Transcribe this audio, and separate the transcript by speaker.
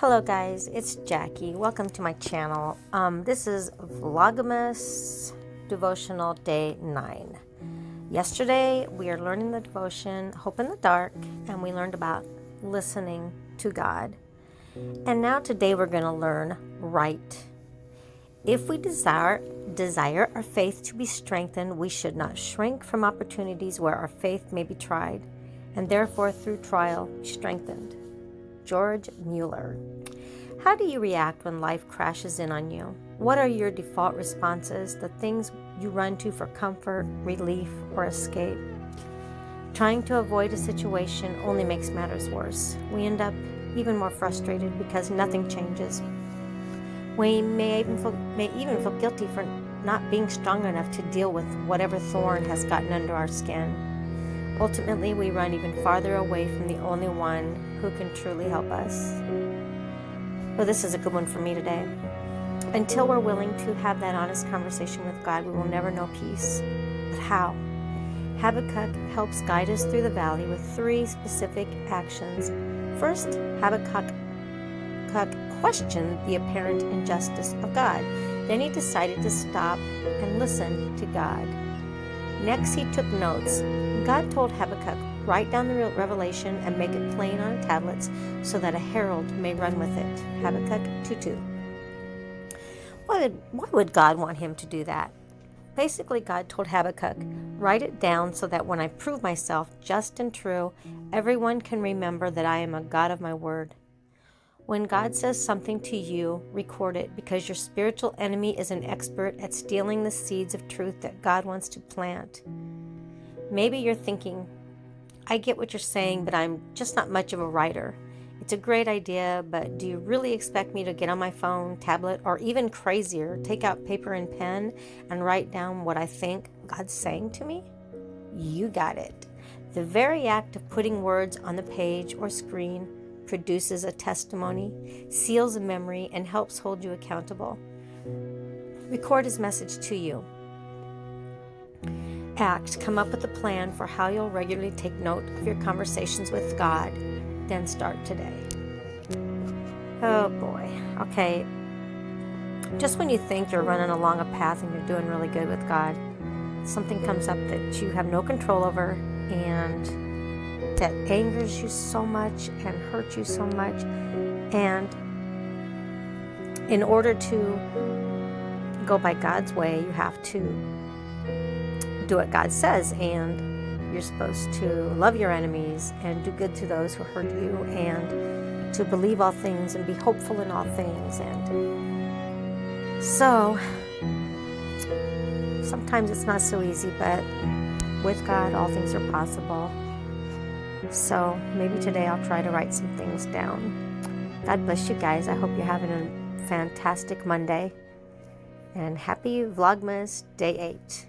Speaker 1: Hello guys, it's Jackie. Welcome to my channel. This is Vlogmas Devotional Day 9. Yesterday we are learning the devotion Hope in the Dark, and we learned about listening to God. And now today we're going to learn right. If we desire our faith to be strengthened, we should not shrink from opportunities where our faith may be tried, and therefore through trial be strengthened. George Mueller. How do you react when life crashes in on you? What are your default responses, the things you run to for comfort, relief, or escape? Trying to avoid a situation only makes matters worse. We end up even more frustrated because nothing changes. We may even feel guilty for not being strong enough to deal with whatever thorn has gotten under our skin. Ultimately, we run even farther away from the only one who can truly help us. Well, this is a good one for me today. Until we're willing to have that honest conversation with God, we will never know peace. But how? Habakkuk helps guide us through the valley with 3 specific actions. First, Habakkuk questioned the apparent injustice of God. Then he decided to stop and listen to God. Next, he took notes. God told Habakkuk, write down the revelation and make it plain on tablets so that a herald may run with it. Habakkuk 2:2. Why would God want him to do that? Basically, God told Habakkuk, write it down so that when I prove myself just and true, everyone can remember that I am a God of my word. When God says something to you, record it, because your spiritual enemy is an expert at stealing the seeds of truth that God wants to plant. Maybe you're thinking, I get what you're saying, but I'm just not much of a writer. It's a great idea, but do you really expect me to get on my phone, tablet, or even crazier, take out paper and pen and write down what I think God's saying to me? You got it. The very act of putting words on the page or screen produces a testimony, seals a memory, and helps hold you accountable. Record his message to you. Act. Come up with a plan for how you'll regularly take note of your conversations with God. Then start today. Oh boy. Okay. Just when you think you're running along a path and you're doing really good with God, something comes up that you have no control over and that angers you so much and hurts you so much. And in order to go by God's way, you have to do what God says, and you're supposed to love your enemies and do good to those who hurt you, and to believe all things and be hopeful in all things. And so sometimes it's not so easy, but with God all things are possible. So maybe today I'll try to write some things down. God bless you guys. I hope you're having a fantastic Monday, and happy Vlogmas Day 8.